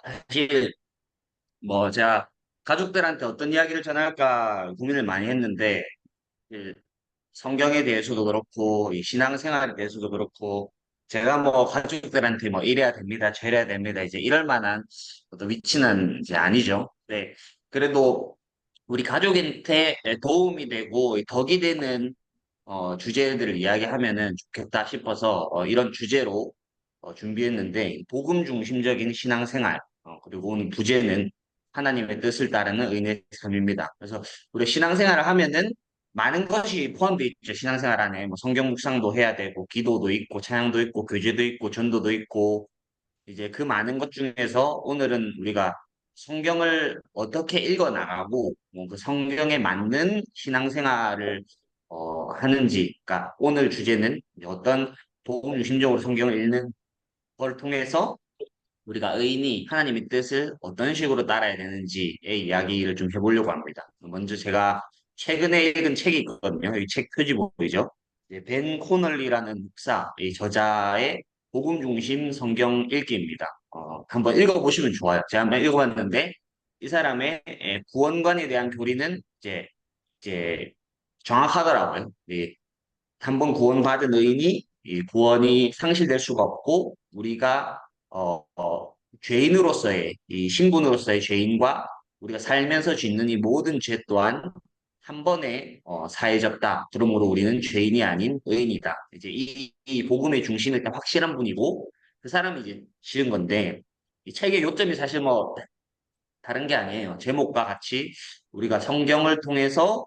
사실 뭐 제가 가족들한테 어떤 이야기를 전할까 고민을 많이 했는데 이 성경에 대해서도 그렇고 이 신앙생활에 대해서도 그렇고 제가 뭐 가족들한테 뭐 이래야 됩니다, 저래야 됩니다 이제 이럴 만한 어떤 위치는 이제 아니죠. 네. 그래도 우리 가족한테 도움이 되고 덕이 되는 주제들을 이야기하면은 좋겠다 싶어서 이런 주제로 준비했는데 복음 중심적인 신앙생활 그리고 오늘 부제는 하나님의 뜻을 따르는 의인의 삶입니다. 그래서 우리 신앙생활을 하면은 많은 것이 포함되어 있죠. 신앙생활 안에 뭐 성경 묵상도 해야 되고 기도도 있고 찬양도 있고 교제도 있고 전도도 있고 이제 그 많은 것 중에서 오늘은 우리가 성경을 어떻게 읽어 나가고 뭐그 성경에 맞는 신앙생활을 하는지, 그러니까 오늘 주제는 어떤 복음 중심적으로 성경을 읽는 걸 통해서 우리가 의인이 하나님의 뜻을 어떤 식으로 따라야 되는지의 이야기를 좀 해보려고 합니다. 먼저 제가 최근에 읽은 책이 있거든요. 이 책 표지 보이죠? 이제 벤 코널리라는 목사, 이 저자의 복음 중심 성경 읽기입니다. 한번 읽어보시면 좋아요. 제가 한번 읽어봤는데 이 사람의 구원관에 대한 교리는 이제 정확하더라고요. 한번 구원받은 의인이 이 구원이 상실될 수가 없고 우리가 죄인으로서의 이 신분으로서의 죄인과 우리가 살면서 짓는 이 모든 죄 또한 한 번에 사해졌다. 그러므로 우리는 죄인이 아닌 의인이다. 이제 이 복음의 중심이 일단 확실한 분이고 그 사람이 이제 지은 건데 이 책의 요점이 사실 뭐 다른 게 아니에요. 제목과 같이 우리가 성경을 통해서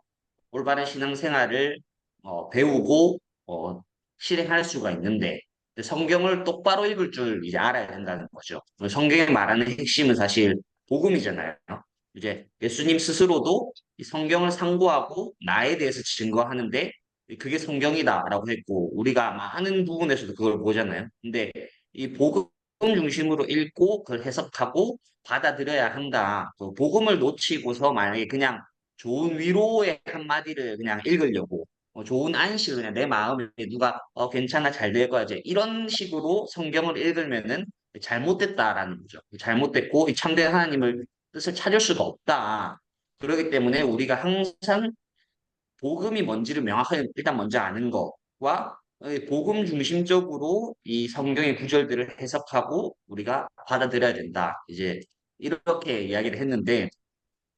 올바른 신앙생활을 배우고 어, 실행할 수가 있는데 성경을 똑바로 읽을 줄 이제 알아야 된다는 거죠. 성경에 말하는 핵심은 사실 복음이잖아요. 이제 예수님 스스로도 이 성경을 상고하고 나에 대해서 증거하는데 그게 성경이다라고 했고 우리가 많은 부분에서도 그걸 보잖아요. 근데 이 복음 중심으로 읽고 그걸 해석하고 받아들여야 한다. 그 복음을 놓치고서 만약에 그냥 좋은 위로의 한마디를 그냥 읽으려고 좋은 안식을 그냥 내 마음에 누가 괜찮아 잘 될 거야 이제 이런 식으로 성경을 읽으면은 잘못됐다라는 거죠. 잘못됐고 이 참된 하나님을 뜻을 찾을 수가 없다. 그렇기 때문에 우리가 항상 복음이 뭔지를 명확하게 일단 먼저 아는 거와 복음 중심적으로 이 성경의 구절들을 해석하고 우리가 받아들여야 된다. 이제 이렇게 이야기를 했는데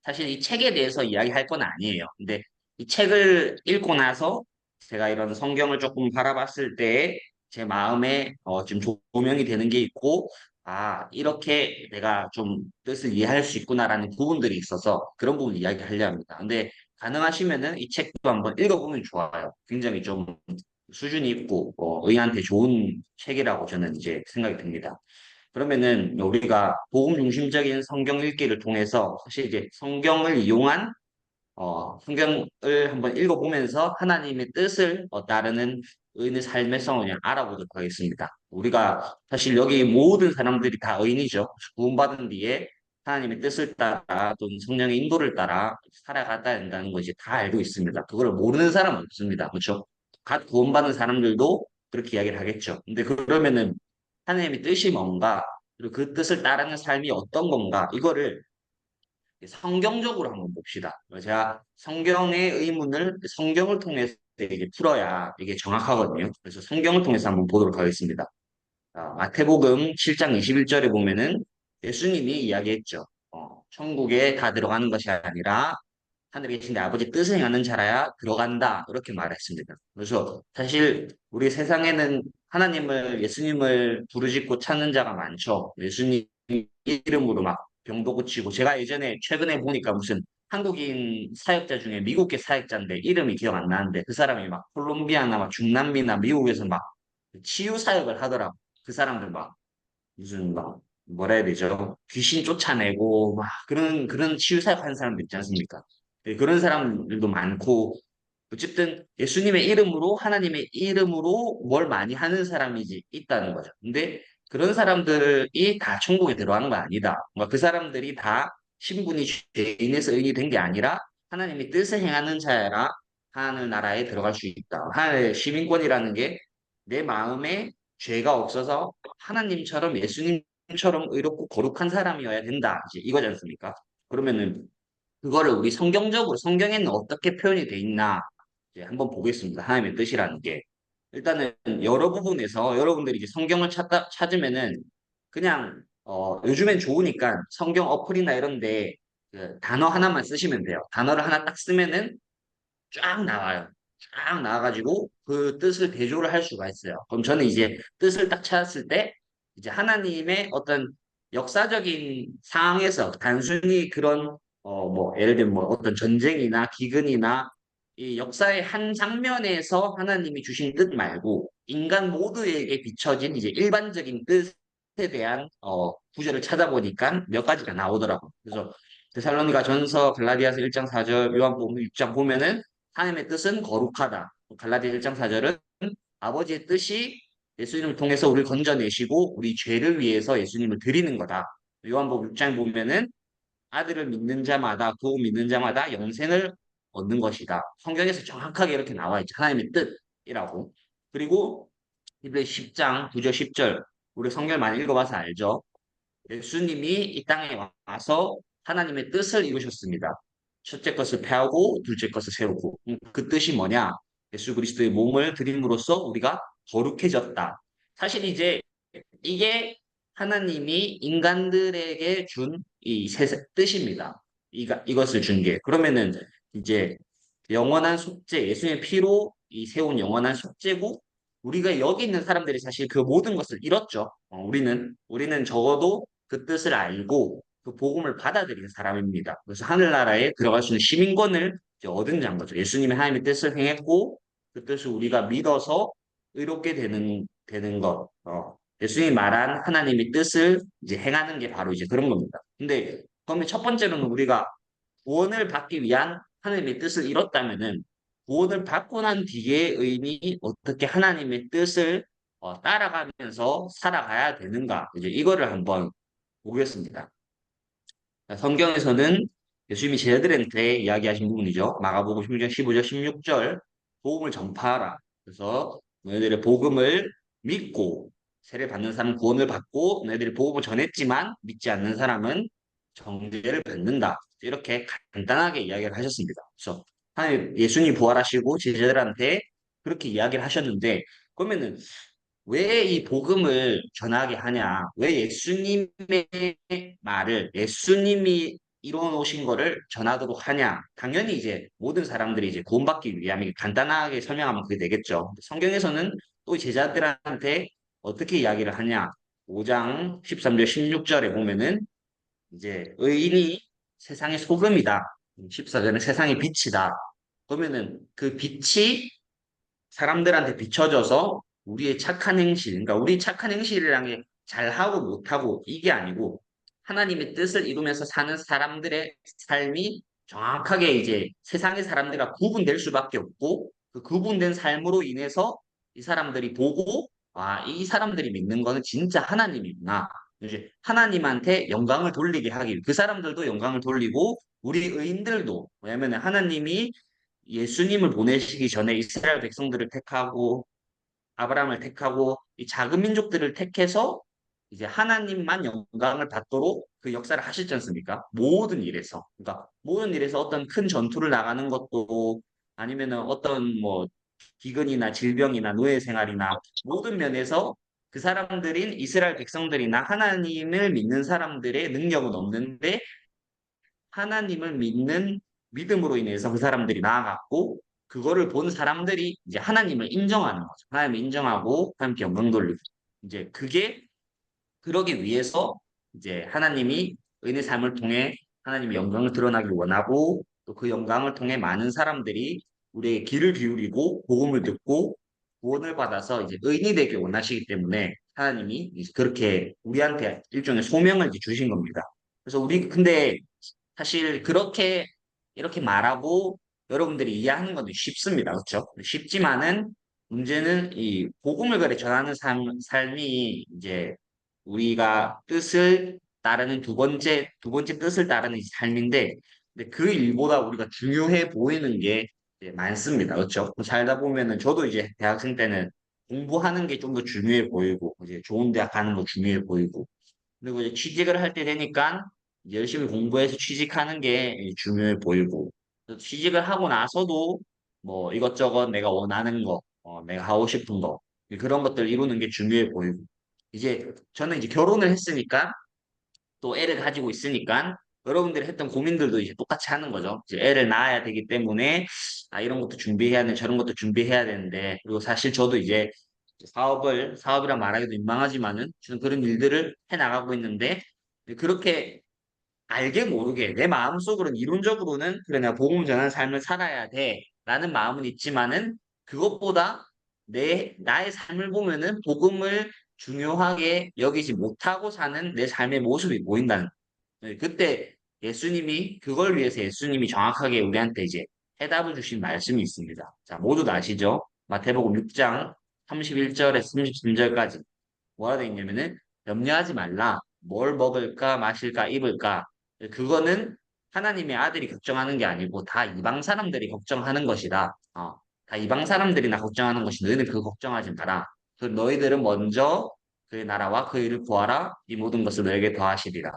사실 이 책에 대해서 이야기할 건 아니에요. 근데 이 책을 읽고 나서 제가 이런 성경을 조금 바라봤을 때 제 마음에 좀 조명이 되는 게 있고, 아, 이렇게 내가 좀 뜻을 이해할 수 있구나라는 부분들이 있어서 그런 부분 이야기하려 합니다. 근데 가능하시면은 이 책도 한번 읽어보면 좋아요. 굉장히 좀 수준이 있고, 의한테 좋은 책이라고 저는 이제 생각이 듭니다. 그러면은 우리가 복음 중심적인 성경 읽기를 통해서 사실 이제 성경을 이용한 성경을 한번 읽어보면서 하나님의 뜻을 따르는 의인의 삶의 성을 그냥 알아보도록 하겠습니다. 우리가 사실 여기 모든 사람들이 다 의인이죠. 구원받은 뒤에 하나님의 뜻을 따라 또는 성령의 인도를 따라 살아가야 된다는 거 이제 다 알고 있습니다. 그걸 모르는 사람은 없습니다. 그렇죠? 갓 구원받은 사람들도 그렇게 이야기를 하겠죠. 근데 그러면은 하나님의 뜻이 뭔가 그리고 그 뜻을 따르는 삶이 어떤 건가 이거를 성경적으로 한번 봅시다. 제가 성경의 의문을 성경을 통해서 이게 풀어야 이게 정확하거든요. 그래서 성경을 통해서 한번 보도록 하겠습니다. 마태복음 7장 21절에 보면은 예수님이 이야기했죠. 천국에 다 들어가는 것이 아니라 하늘에 계신 내 아버지 뜻을 행하는 자라야 들어간다. 이렇게 말했습니다. 그래서 사실 우리 세상에는 하나님을, 예수님을 부르짖고 찾는 자가 많죠. 예수님 이름으로 막 병도 고치고 제가 예전에 최근에 보니까 무슨 한국인 사역자 중에 미국계 사역자인데 이름이 기억 안 나는데 그 사람이 막 콜롬비아나 막 중남미나 미국에서 막 치유 사역을 하더라고. 그 사람들 막 무슨 막 뭐라 해야 되죠? 귀신 쫓아내고 막 그런 치유 사역하는 사람들 있지 않습니까? 네, 그런 사람들도 많고 어쨌든 예수님의 이름으로 하나님의 이름으로 뭘 많이 하는 사람이지 있다는 거죠. 근데 그런 사람들이 다 천국에 들어가는 건 아니다. 뭔가 그 사람들이 다 신분이 죄인에서 의인이 된 게 아니라 하나님의 뜻을 행하는 자라 하늘 나라에 들어갈 수 있다. 하나의 시민권이라는 게 내 마음에 죄가 없어서 하나님처럼 예수님처럼 예수님처럼 의롭고 거룩한 사람이어야 된다. 이제 이거지 않습니까? 그러면은 그거를 우리 성경적으로 성경에는 어떻게 표현이 돼 있나 이제 한번 보겠습니다. 하나님의 뜻이라는 게 일단은 여러 부분에서 여러분들이 이제 성경을 찾으면은 그냥 요즘엔 좋으니까 성경 어플이나 이런데 그 단어 하나만 쓰시면 돼요. 단어를 하나 딱 쓰면은 쫙 나와요. 쫙 나와가지고 그 뜻을 대조를 할 수가 있어요. 그럼 저는 이제 뜻을 딱 찾았을 때 이제 하나님의 어떤 역사적인 상황에서 단순히 그런 뭐 예를 들면 뭐 어떤 전쟁이나 기근이나 이 역사의 한 장면에서 하나님이 주신 뜻 말고 인간 모두에게 비춰진 이제 일반적인 뜻에 대한 구절을 찾아보니까 몇 가지가 나오더라고요. 그래서 데살로니가 전서, 갈라디아서 1장 4절, 요한복음 6장 보면은 하나님의 뜻은 거룩하다. 갈라디아 1장 4절은 아버지의 뜻이 예수님을 통해서 우리를 건져내시고 우리 죄를 위해서 예수님을 드리는 거다. 요한복음 6장 보면은 아들을 믿는 자마다 그 믿는 자마다 영생을 얻는 것이다. 성경에서 정확하게 이렇게 나와 있죠. 하나님의 뜻이라고. 그리고 히브리 10장 9절 10절 우리 성경 많이 읽어봐서 알죠. 예수님이 이 땅에 와서 하나님의 뜻을 이루셨습니다. 첫째 것을 폐하고 둘째 것을 세우고 그 뜻이 뭐냐? 예수 그리스도의 몸을 드림으로써 우리가 거룩해졌다. 사실 이제 이게 하나님이 인간들에게 준 이 뜻입니다. 이것을 준 게. 그러면은 이제 영원한 속죄, 예수님의 피로 이 세운 영원한 속죄고 우리가 여기 있는 사람들이 사실 그 모든 것을 잃었죠. 우리는 적어도 그 뜻을 알고 그 복음을 받아들이는 사람입니다. 그래서 하늘나라에 들어갈 수 있는 시민권을 이제 얻은 자인 거죠. 예수님의 하나님의 뜻을 행했고 그 뜻을 우리가 믿어서 의롭게 되는 것. 예수님이 말한 하나님의 뜻을 이제 행하는 게 바로 이제 그런 겁니다. 근데 그러면 첫 번째로는 우리가 구원을 받기 위한 하나님의 뜻을 이뤘다면은 구원을 받고 난 뒤에 의인이 어떻게 하나님의 뜻을 따라가면서 살아가야 되는가? 이제 이거를 한번 보겠습니다. 성경에서는 예수님이 제자들한테 이야기하신 부분이죠. 마가복음 16장 15절 16절 복음을 전파하라. 그래서 너희들의 복음을 믿고 세례 받는 사람은 구원을 받고 너희들이 복음을 전했지만 믿지 않는 사람은 정죄를 받는다. 이렇게 간단하게 이야기를 하셨습니다. 그래서 하나님 예수님이 부활하시고 제자들한테 그렇게 이야기를 하셨는데 그러면은 왜 이 복음을 전하게 하냐? 왜 예수님의 말을 예수님이 이루어 놓으신 거를 전하도록 하냐? 당연히 이제 모든 사람들이 이제 구원받기 위함 이 간단하게 설명하면 그게 되겠죠. 성경에서는 또 제자들한테 어떻게 이야기를 하냐? 5장 13절 16절에 보면은 이제 의인이 세상의 소금이다. 14절은 세상의 빛이다. 그러면은 그 빛이 사람들한테 비춰져서 우리의 착한 행실, 그러니까 우리 착한 행실이라는 게 잘하고 못하고 이게 아니고 하나님의 뜻을 이루면서 사는 사람들의 삶이 정확하게 이제 세상의 사람들과 구분될 수밖에 없고 그 구분된 삶으로 인해서 이 사람들이 보고 아, 이 사람들이 믿는 거는 진짜 하나님이구나. 이제 하나님한테 영광을 돌리게 하기 위해 그 사람들도 영광을 돌리고 우리 의인들도 왜냐하면 하나님이 예수님을 보내시기 전에 이스라엘 백성들을 택하고 아브라함을 택하고 이 작은 민족들을 택해서 이제 하나님만 영광을 받도록 그 역사를 하셨지 않습니까? 모든 일에서. 그러니까 모든 일에서 어떤 큰 전투를 나가는 것도 아니면은 어떤 뭐 기근이나 질병이나 노예 생활이나 모든 면에서 그 사람들인 이스라엘 백성들이나 하나님을 믿는 사람들의 능력은 없는데 하나님을 믿는 믿음으로 인해서 그 사람들이 나아갔고 그거를 본 사람들이 이제 하나님을 인정하는 거죠. 하나님을 인정하고 하나님께 영광 돌리고 이제 그게 그러기 위해서 이제 하나님이 의인의 삶을 통해 하나님의 영광을 드러나길 원하고 또 그 영광을 통해 많은 사람들이 우리의 귀를 기울이고 복음을 듣고 구원을 받아서 이제 의인이 되길 원하시기 때문에 하나님이 이제 그렇게 우리한테 일종의 소명을 이제 주신 겁니다. 그래서 우리 근데 사실 그렇게 이렇게 말하고 여러분들이 이해하는 건 쉽습니다. 그렇죠? 쉽지만은 문제는 이 복음을 그래 전하는 삶이 이제 우리가 뜻을 따르는 두 번째 뜻을 따르는 이 삶인데 근데 그 일보다 우리가 중요해 보이는 게 이제 많습니다. 그렇죠? 살다 보면은 저도 이제 대학생 때는 공부하는 게 좀 더 중요해 보이고 이제 좋은 대학 가는 거 중요해 보이고 그리고 이제 취직을 할 때 되니까 열심히 공부해서 취직하는 게 중요해 보이고, 또 취직을 하고 나서도 뭐 이것저것 내가 원하는 거, 내가 하고 싶은 거, 그런 것들 이루는 게 중요해 보이고, 이제 저는 이제 결혼을 했으니까 또 애를 가지고 있으니까 여러분들이 했던 고민들도 이제 똑같이 하는 거죠. 이제 애를 낳아야 되기 때문에 아 이런 것도 준비해야 돼, 저런 것도 준비해야 되는데 그리고 사실 저도 이제 사업이라 말하기도 민망하지만은 저는 그런 일들을 해 나가고 있는데 그렇게 알게 모르게 내 마음속으로는 이론적으로는 그래 내가 복음 전하는 삶을 살아야 돼라는 마음은 있지만은 그것보다 내 나의 삶을 보면은 복음을 중요하게 여기지 못하고 사는 내 삶의 모습이 보인다는 거예요. 그때 예수님이 그걸 위해서 예수님이 정확하게 우리한테 이제 해답을 주신 말씀이 있습니다. 자, 모두 다 아시죠? 마태복음 6장 31절에서 33절까지 뭐라 돼 있냐면은 염려하지 말라. 뭘 먹을까, 마실까, 입을까. 그거는 하나님의 아들이 걱정하는 게 아니고 다 이방 사람들이 걱정하는 것이다. 다 이방 사람들이나 걱정하는 것이 너희는 그거 걱정하지 마라. 그 너희들은 먼저 그의 나라와 그 일을 구하라. 이 모든 것을 너에게 더하시리라.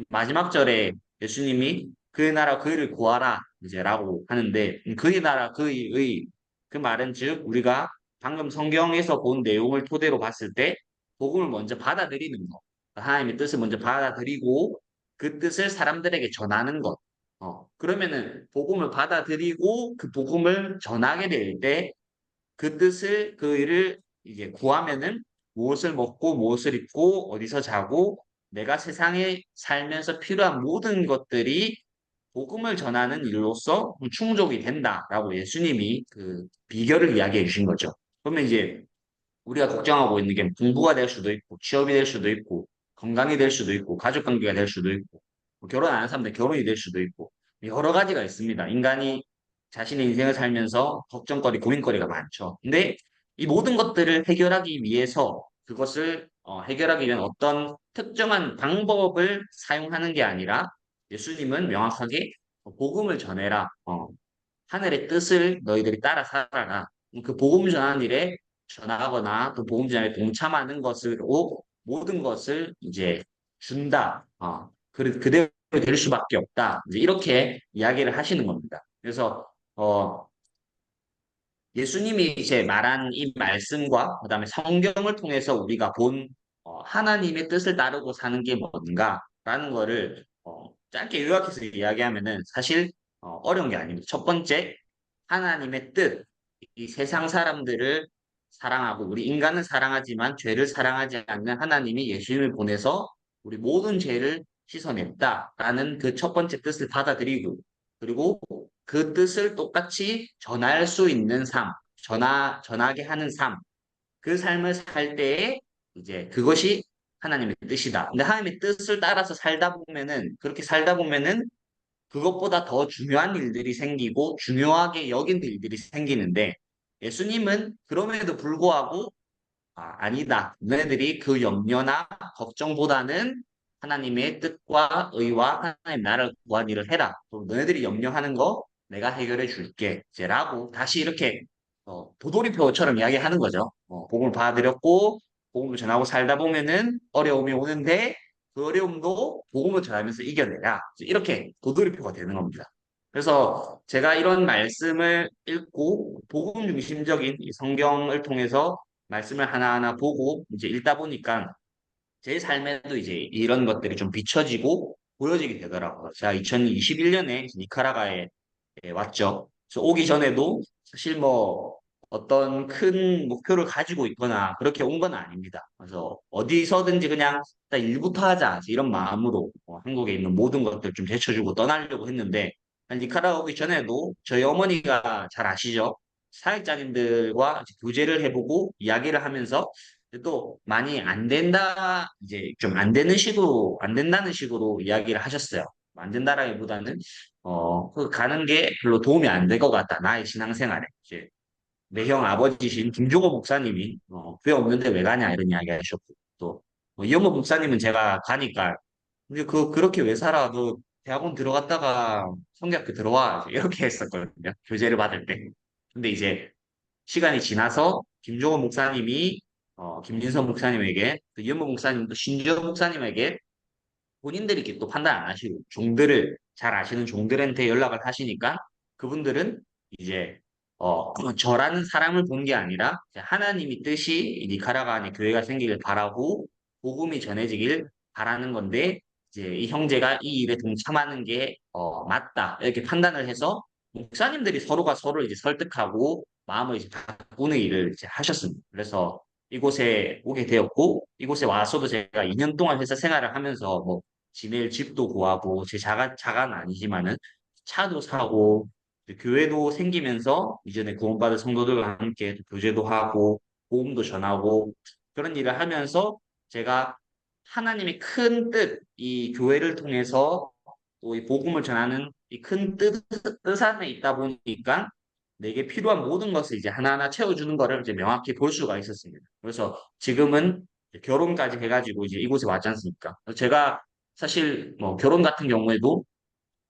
마지막 절에 예수님이 그의 나라 그 일을 구하라 이제라고 하는데 그의 나라 그의 그 말은 즉 우리가 방금 성경에서 본 내용을 토대로 봤을 때 복음을 먼저 받아들이는 것 하나님의 뜻을 먼저 받아들이고 그 뜻을 사람들에게 전하는 것 그러면은 복음을 받아들이고 그 복음을 전하게 될 때 그 뜻을 그 일을 이제 구하면은 무엇을 먹고 무엇을 입고 어디서 자고 내가 세상에 살면서 필요한 모든 것들이 복음을 전하는 일로서 충족이 된다라고 예수님이 그 비결을 이야기해 주신 거죠. 그러면 이제 우리가 걱정하고 있는 게 공부가 될 수도 있고 취업이 될 수도 있고 건강이 될 수도 있고 가족 관계가 될 수도 있고 뭐 결혼 안 한 사람들 결혼이 될 수도 있고 여러 가지가 있습니다. 인간이 자신의 인생을 살면서 걱정거리, 고민거리가 많죠. 근데 이 모든 것들을 해결하기 위해서 그것을 해결하기 위한 어떤 특정한 방법을 사용하는 게 아니라 예수님은 명확하게 복음을 전해라. 하늘의 뜻을 너희들이 따라 살아라. 그 복음 전하는 일에 전하거나 또 복음 전하에 동참하는 것으로 모든 것을 이제 준다. 그대로 될 수밖에 없다. 이제 이렇게 이야기를 하시는 겁니다. 그래서 예수님이 이제 말한 이 말씀과 그다음에 성경을 통해서 우리가 본 하나님의 뜻을 따르고 사는 게 뭔가라는 거를 짧게 요약해서 이야기하면은 사실 어려운 게 아닙니다. 첫 번째, 하나님의 뜻, 이 세상 사람들을 사랑하고 우리 인간은 사랑하지만 죄를 사랑하지 않는 하나님이 예수님을 보내서 우리 모든 죄를 씻어냈다라는 그 첫 번째 뜻을 받아들이고 그리고 그 뜻을 똑같이 전할 수 있는 삶, 전하게 하는 삶, 그 삶을 살 때에 이제 그것이 하나님의 뜻이다. 근데 하나님의 뜻을 따라서 살다 보면은, 그렇게 살다 보면은 그것보다 더 중요한 일들이 생기고 중요하게 여긴 일들이 생기는데 예수님은 그럼에도 불구하고 아니다. 너네들이 그 염려나 걱정보다는 하나님의 뜻과 의와 하나님 나라를 구한 일을 해라. 그럼 너네들이 염려하는 거 내가 해결해 줄게. 이제라고 다시 이렇게 도돌이표처럼 이야기하는 거죠. 복음을 받아들였고 복음을 전하고 살다 보면은 어려움이 오는데 그 어려움도 복음을 전하면서 이겨내라. 이렇게 도돌이표가 되는 겁니다. 그래서 제가 이런 말씀을 읽고 복음 중심적인 이 성경을 통해서 말씀을 하나하나 보고 이제 읽다 보니까 제 삶에도 이제 이런 것들이 좀 비춰지고 보여지게 되더라고요. 제가 2021년에 니카라과에 왔죠. 그래서 오기 전에도 사실 뭐 어떤 큰 목표를 가지고 있거나 그렇게 온 건 아닙니다. 그래서 어디서든지 그냥 일단 일부터 하자 이런 마음으로 한국에 있는 모든 것들 좀 제쳐주고 떠나려고 했는데 니카라과 오기 전에도 저희 어머니가 잘 아시죠? 사역자님들과 이제 교제를 해보고 이야기를 하면서 또 많이 안 된다 이제 좀 안 되는 식으로 안 된다는 식으로 이야기를 하셨어요. 안 된다라기보다는 그 가는 게 별로 도움이 안 될 것 같다. 나의 신앙생활에. 이제 매형 아버지신 김종호 목사님이 교회 없는데 왜 가냐 이런 이야기 하셨고 또 이영호 목사님은 제가 가니까 근데 그렇게 왜 살아? 너 대학원 들어갔다가 성대학교 들어와 이렇게 했었거든요. 교제를 받을 때. 근데 이제 시간이 지나서 김종호 목사님이 김진선 목사님에게, 또 이현모 목사님도 신주현 목사님에게 본인들이 이렇게 또 판단 안 하시고 종들을 잘 아시는 종들한테 연락을 하시니까 그분들은 이제 저라는 사람을 본 게 아니라 이제 하나님이 뜻이 이 니카라과 안에 교회가 생기길 바라고 복음이 전해지길 바라는 건데 이제 이 형제가 이 일에 동참하는 게 맞다 이렇게 판단을 해서 목사님들이 서로가 서로를 이제 설득하고 마음을 이제 바꾸는 일을 이제 하셨습니다. 그래서 이곳에 오게 되었고 이곳에 와서도 제가 2년 동안 회사 생활을 하면서 뭐 지낼 집도 구하고 제 자가는 아니지만은 차도 사고 교회도 생기면서 이전에 구원받은 성도들과 함께 또 교제도 하고 복음도 전하고 그런 일을 하면서 제가 하나님의 큰 뜻, 이 교회를 통해서 또 이 복음을 전하는 이 큰 뜻 안에 있다 보니까 내게 필요한 모든 것을 이제 하나하나 채워주는 거를 이제 명확히 볼 수가 있었습니다. 그래서 지금은 이제 결혼까지 해가지고 이제 이곳에 왔지 않습니까? 제가 사실 뭐 결혼 같은 경우에도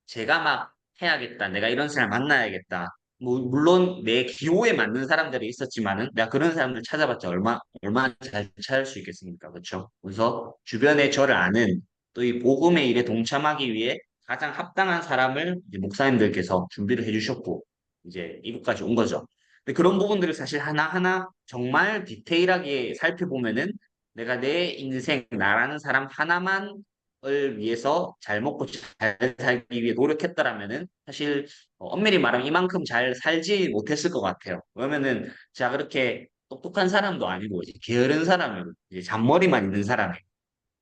제가 막 해야겠다. 내가 이런 사람 만나야겠다. 뭐 물론 내 기호에 맞는 사람들이 있었지만은 내가 그런 사람들 찾아봤자 얼마나 잘 찾을 수 있겠습니까? 그렇죠? 그래서 주변에 저를 아는 또 이 복음의 일에 동참하기 위해 가장 합당한 사람을 이제 목사님들께서 준비를 해주셨고 이제 이곳까지 온 거죠. 근데 그런 부분들을 사실 하나하나 정말 디테일하게 살펴보면은 내가 내 인생, 나라는 사람 하나만 을 위해서 잘 먹고 잘 살기 위해 노력했더라면은 사실 엄밀히 말하면 이만큼 잘 살지 못했을 것 같아요. 왜냐면은 제가 그렇게 똑똑한 사람도 아니고 이제 게으른 사람이고 이제 잔머리만 있는 사람이에요.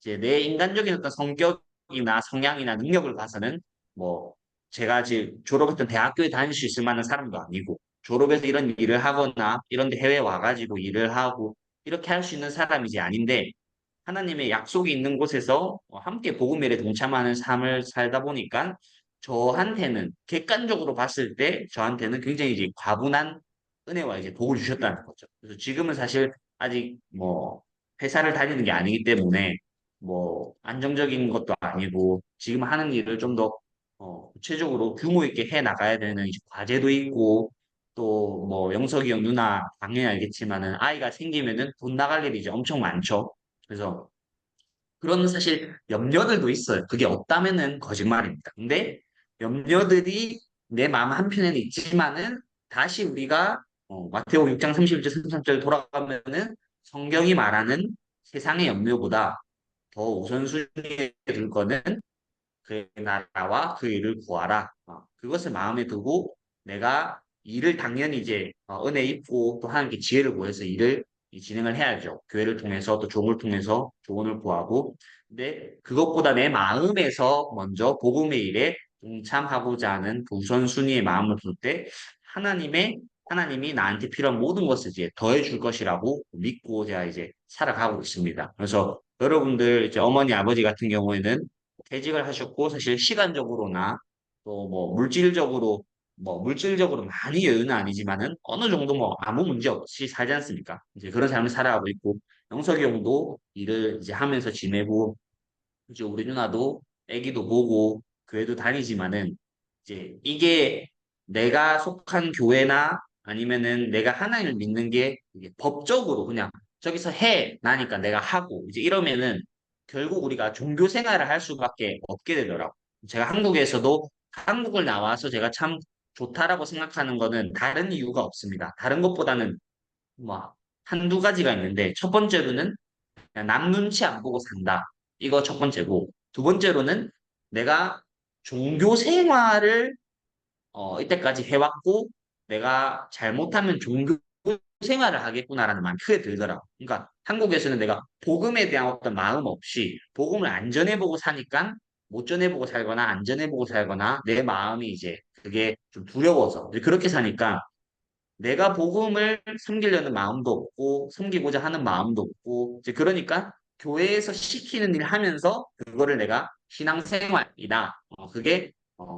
이제 내 인간적인 어떤 성격이나 성향이나 능력을 봐서는 뭐 제가 지금 졸업했던 대학교에 다닐 수 있을 만한 사람도 아니고 졸업해서 이런 일을 하거나 이런 데 해외 와가지고 일을 하고 이렇게 할 수 있는 사람이지 아닌데 하나님의 약속이 있는 곳에서 함께 복음 일에 동참하는 삶을 살다 보니까 저한테는 객관적으로 봤을 때 저한테는 굉장히 이제 과분한 은혜와 이제 복을 주셨다는 거죠. 그래서 지금은 사실 아직 뭐 회사를 다니는 게 아니기 때문에 뭐 안정적인 것도 아니고 지금 하는 일을 좀 더 구체적으로 규모 있게 해 나가야 되는 이제 과제도 있고 또 뭐 영석이 형 누나 당연히 알겠지만은 아이가 생기면은 돈 나갈 일이 이제 엄청 많죠. 그래서 그런 사실 염려들도 있어요. 그게 없다면은 거짓말입니다. 근데 염려들이 내 마음 한편에는 있지만은 다시 우리가 마태복음 6장 31절 33절 돌아가면은 성경이 말하는 세상의 염려보다 더 우선순위에 둘 거는 그의 나라와 그 일을 구하라. 그것을 마음에 두고 내가 일을 당연히 이제 은혜 입고 또 하나님께 지혜를 구해서 일을 진행을 해야죠. 교회를 통해서 또 종을 통해서 조언을 구하고. 근데 그것보다 내 마음에서 먼저 복음의 일에 동참하고자 하는 그 우선순위의 마음을 둘 때 하나님의 하나님이 나한테 필요한 모든 것을 이제 더해 줄 것이라고 믿고 제가 이제 살아가고 있습니다. 그래서 여러분들 이제 어머니 아버지 같은 경우에는 퇴직을 하셨고 사실 시간적으로나 또 뭐 물질적으로 많이 여유는 아니지만은 어느 정도 뭐 아무 문제 없이 살지 않습니까? 이제 그런 삶을 살아가고 있고 영석이 형도 일을 이제 하면서 지내고 이제 우리 누나도 아기도 보고 교회도 다니지만은 이제 이게 내가 속한 교회나 아니면은 내가 하나님을 믿는 게 이게 법적으로 그냥 저기서 해 나니까 내가 하고 이제 이러면은 결국 우리가 종교 생활을 할 수밖에 없게 되더라고. 제가 한국에서도 한국을 나와서 제가 참 좋다라고 생각하는 거는 다른 이유가 없습니다. 다른 것보다는 뭐 한두 가지가 있는데 첫 번째로는 그냥 남 눈치 안 보고 산다. 이거 첫 번째고 두 번째로는 내가 종교 생활을 이때까지 해왔고 내가 잘못하면 종교 생활을 하겠구나라는 마음이 크게 들더라고. 그러니까 한국에서는 내가 복음에 대한 어떤 마음 없이 복음을 안 전해보고 사니까 못 전해보고 살거나 안 전해보고 살거나 내 마음이 이제 그게 좀 두려워서 이제 그렇게 사니까 내가 복음을 섬기려는 마음도 없고 섬기고자 하는 마음도 없고 이제 그러니까 교회에서 시키는 일 하면서 그거를 내가 신앙생활이다. 그게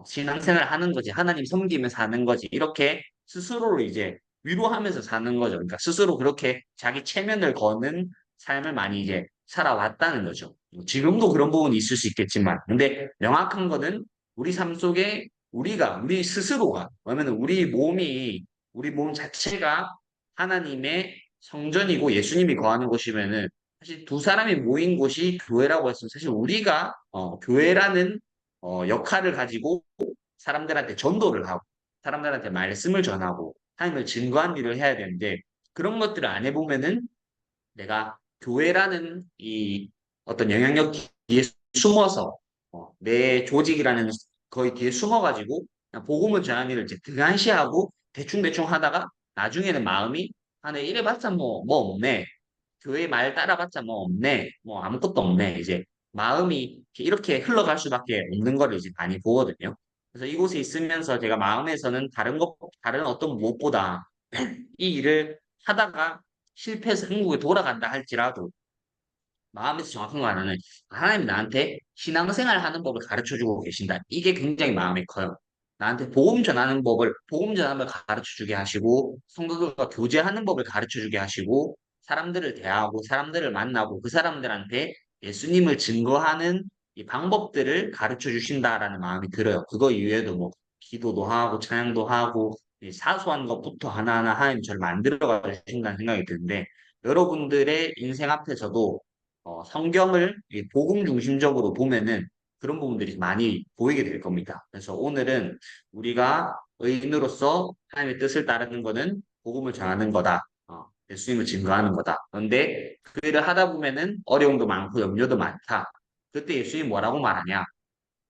신앙생활 하는 거지. 하나님 섬기면서 사는 거지. 이렇게 스스로를 이제 위로하면서 사는 거죠. 그러니까 스스로 그렇게 자기 체면을 거는 삶을 많이 이제 살아왔다는 거죠. 지금도 그런 부분이 있을 수 있겠지만, 근데 명확한 거는 우리 삶 속에 우리 스스로가, 왜냐면 우리 몸 자체가 하나님의 성전이고 예수님이 거하는 곳이면은 사실 두 사람이 모인 곳이 교회라고 했으면 사실 우리가 교회라는 역할을 가지고 사람들한테 전도를 하고 사람들한테 말씀을 전하고 하나님을 증거한 일을 해야 되는데 그런 것들을 안 해보면은 내가 교회라는 이 어떤 영향력 뒤에 숨어서 내 조직이라는 거의 뒤에 숨어가지고 그냥 복음을 전하는 일을 이제 등한시하고 대충대충 하다가 나중에는 마음이 아, 내 이래봤자 뭐 없네. 교회 말 따라봤자 뭐 없네. 뭐 아무것도 없네. 이제 마음이 이렇게 흘러갈 수밖에 없는 거를 이제 많이 보거든요. 그래서 이곳에 있으면서 제가 마음에서는 다른 어떤 무엇보다 이 일을 하다가 실패해서 한국에 돌아간다 할지라도 마음에서 정확한 거 하나는 하나님 나한테 신앙생활 하는 법을 가르쳐 주고 계신다. 이게 굉장히 마음에 커요. 나한테 복음 전하는 걸 가르쳐 주게 하시고, 성도들과 교제하는 법을 가르쳐 주게 하시고, 사람들을 대하고, 사람들을 만나고, 그 사람들한테 예수님을 증거하는 이 방법들을 가르쳐 주신다라는 마음이 들어요. 그거 이외에도 뭐, 기도도 하고, 찬양도 하고, 이 사소한 것부터 하나하나 하나님 저를 만들어 가신다는 생각이 드는데, 여러분들의 인생 앞에서도 성경을 이 복음 중심적으로 보면은 그런 부분들이 많이 보이게 될 겁니다. 그래서 오늘은 우리가 의인으로서 하나님의 뜻을 따르는 것은 복음을 전하는 거다. 예수님을 증거하는 거다. 그런데 그 일을 하다 보면은 어려움도 많고 염려도 많다. 그때 예수님 뭐라고 말하냐?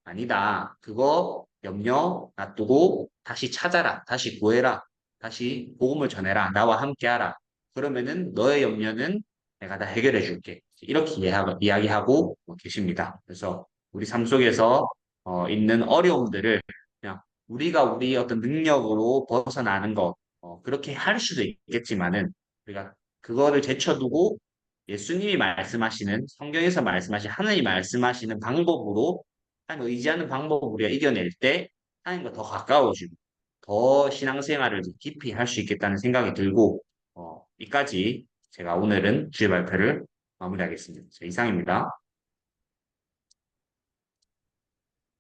아니다. 그거 염려 놔두고 다시 찾아라. 다시 구해라. 다시 복음을 전해라. 나와 함께하라. 그러면은 너의 염려는 내가 다 해결해 줄게. 이렇게 이야기하고 계십니다. 그래서 우리 삶 속에서 있는 어려움들을 그냥 우리가 우리 어떤 능력으로 벗어나는 것 그렇게 할 수도 있겠지만은 우리가 그거를 제쳐두고 예수님이 말씀하시는 성경에서 말씀하신 하나님이 말씀하시는 방법으로 하나님 의지하는 방법을 우리가 이겨낼 때 하나님과 더 가까워지고 더 신앙생활을 깊이 할 수 있겠다는 생각이 들고 이까지 제가 오늘은 주의 발표를 마무리하겠습니다. 자, 이상입니다.